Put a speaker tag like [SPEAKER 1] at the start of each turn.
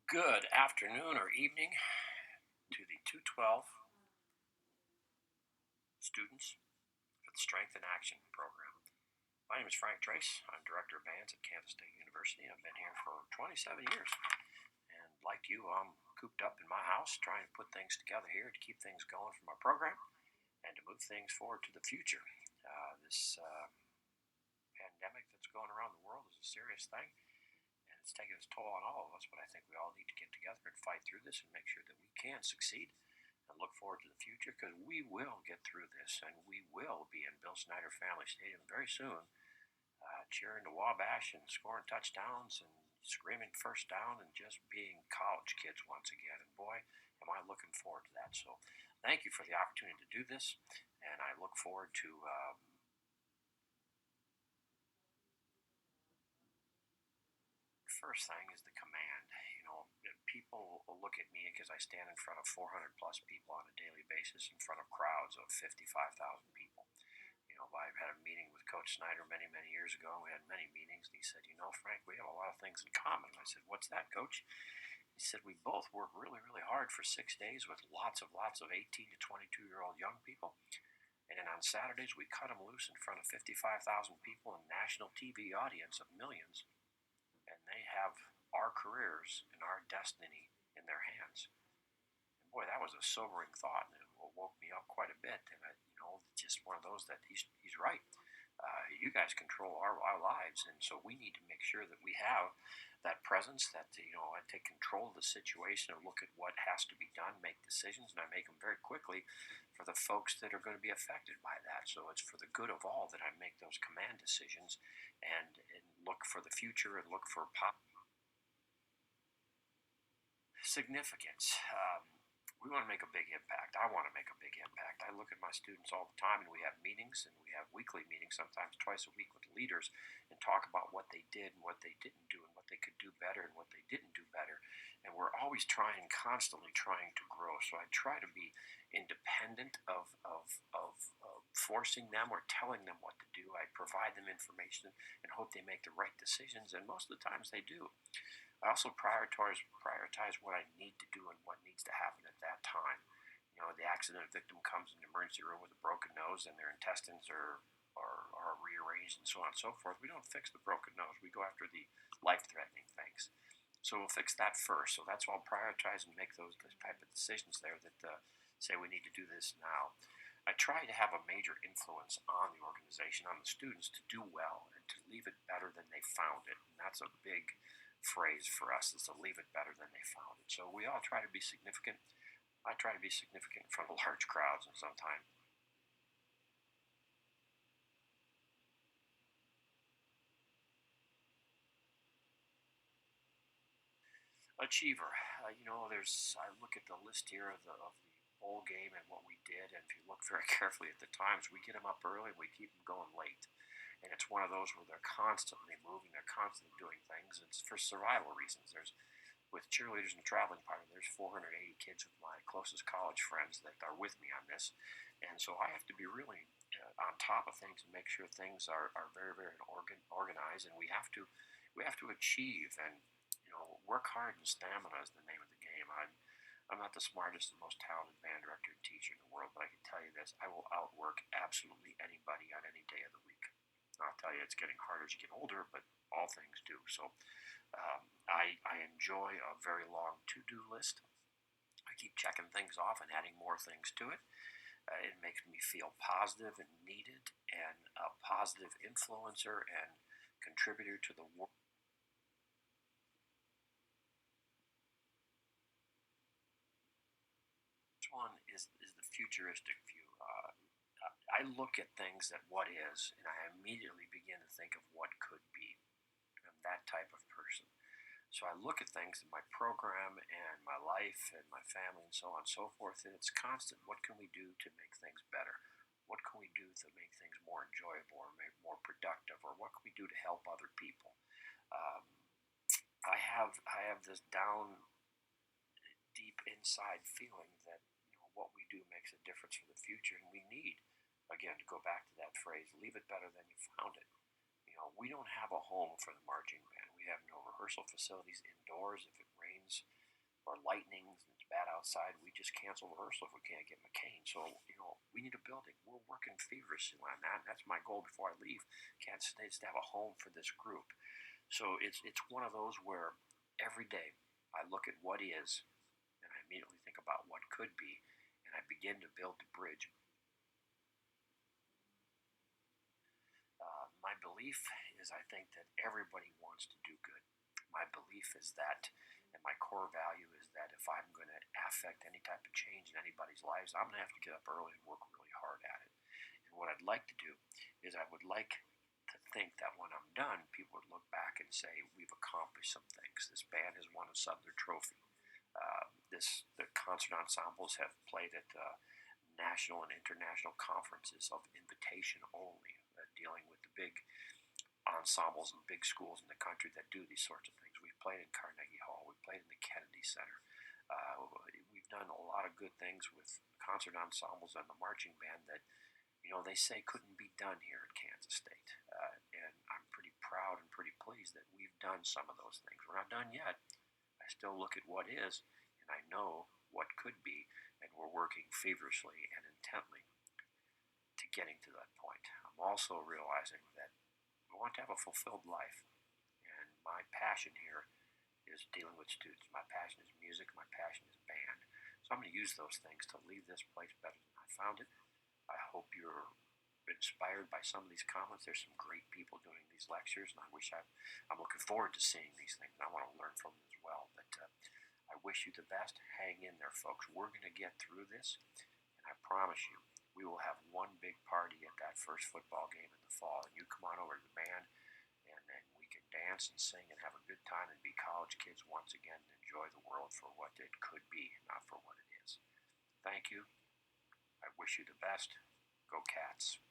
[SPEAKER 1] Good afternoon or evening to the 212 students for the Strength in Action program. My name is Frank Tracz. I'm Director of Bands at Kansas State University. I've been here for 27 years. And like you, I'm cooped up in my house trying to put things together here to keep things going for my program and to move things forward to the future. This pandemic that's going around the world is a serious thing. And it's taking its toll on all of us, but I think we all need to get together and fight through this and make sure that we can succeed and look forward to the future because we will get through this and we will be in Bill Snyder Family Stadium very soon, cheering the Wabash and scoring touchdowns and screaming first down and just being college kids once again. And boy, am I looking forward to that. So thank you for the opportunity to do this, and I look forward to first thing is the command. People will look at me because I stand in front of 400 plus people on a daily basis in front of crowds of 55,000 people. I had a meeting with Coach Snyder many, many years ago. We had many meetings, and he said, Frank, we have a lot of things in common. And I said, what's that, Coach? He said, we both work really, really hard for 6 days with lots of 18 to 22-year-old young people. And then on Saturdays, we cut them loose in front of 55,000 people and national TV audience of millions. And they have our careers and our destiny in their hands. And boy, that was a sobering thought, and it woke me up quite a bit. And just one of those that he's right. You guys control our lives, and so we need to make sure that we have that presence. That I take control of the situation and look at what has to be done, make decisions, and I make them very quickly for the folks that are going to be affected by that. So it's for the good of all that I make those command decisions and look for the future and look for significance. We want to make a big impact. I want to make a big impact. I look at my students all the time, and we have meetings, and we have weekly meetings, sometimes twice a week with leaders, and talk about what they did and what they didn't do and what they could do better and what they didn't do better. And we're always constantly trying to grow. So I try to be independent of forcing them or telling them what to do. I provide them information and hope they make the right decisions, and most of the times they do. I also prioritize what I need to do and what needs to happen at that time. The accident victim comes in the emergency room with a broken nose and their intestines are rearranged and so on and so forth. We don't fix the broken nose. We go after the life-threatening things. So we'll fix that first. So that's why I'll prioritize and make those type of decisions there that say we need to do this now. I try to have a major influence on the organization, on the students, to do well and to leave it better than they found it. And that's a big phrase for us, is to leave it better than they found it. So we all try to be significant. I try to be significant in front of large crowds, and sometimes achiever. I look at the list here of the bowl game and what we did, and if you look very carefully at the times, we get them up early and we keep them going late. And it's one of those where they're constantly moving, they're constantly doing things. It's for survival reasons. With cheerleaders and traveling party, there's 480 kids of my closest college friends that are with me on this. And so I have to be really on top of things and make sure things are very, very organized. And we have to achieve and work hard, and stamina is the name of the game. I'm not the smartest and most talented band director and teacher in the world, but I can tell you this: I will outwork absolutely anybody on any day of the week. I'll tell you, it's getting harder as you get older, but all things do. So I enjoy a very long to-do list. I keep checking things off and adding more things to it. It makes me feel positive and needed and a positive influencer and contributor to the world. This one is the futuristic view. I look at things at what is, and I immediately begin to think of what could be. I'm that type of person. So I look at things in my program and my life and my family and so on and so forth, and it's constant. What can we do to make things better? What can we do to make things more enjoyable or more productive? Or what can we do to help other people? Um, I have this down deep inside feeling that what we do makes a difference for the future, and we need, again, to go back to that phrase, leave it better than you found it. We don't have a home for the marching band. We have no rehearsal facilities indoors. If it rains or lightnings and it's bad outside, we just cancel rehearsal if we can't get McCain. So, we need a building. We're working feverishly on that. And that's my goal before I leave Kansas State, is to have a home for this group. So it's one of those where every day I look at what is, and I immediately think about what could be, and I begin to build the bridge. My belief is, I think that everybody wants to do good. My belief is that, and my core value is that if I'm going to affect any type of change in anybody's lives, I'm going to have to get up early and work really hard at it. And what I'd like to do is I would like to think that when I'm done, people would look back and say, we've accomplished some things. This band has won a Southern Trophy. The concert ensembles have played at national and international conferences of invitation only, dealing with the big ensembles and big schools in the country that do these sorts of things. We've played in Carnegie Hall. We've played in the Kennedy Center. We've done a lot of good things with concert ensembles and the marching band that, they say couldn't be done here at Kansas State. And I'm pretty proud and pretty pleased that we've done some of those things. We're not done yet. I still look at what is, and I know what could be, and we're working feverishly and intently to getting to that point. I'm also realizing that I want to have a fulfilled life, and my passion here is dealing with students. My passion is music. My passion is band. So I'm going to use those things to leave this place better than I found it. I hope you're inspired by some of these comments. There's some great people doing these lectures, and I'm looking forward to seeing these things. I want to learn from them as well. But I wish you the best. Hang in there, folks. We're going to get through this, and I promise you, we will have one big party at that first football game in the fall. And you come on over to the band, and then we can dance and sing and have a good time and be college kids once again and enjoy the world for what it could be, not for what it is. Thank you. I wish you the best. Go Cats.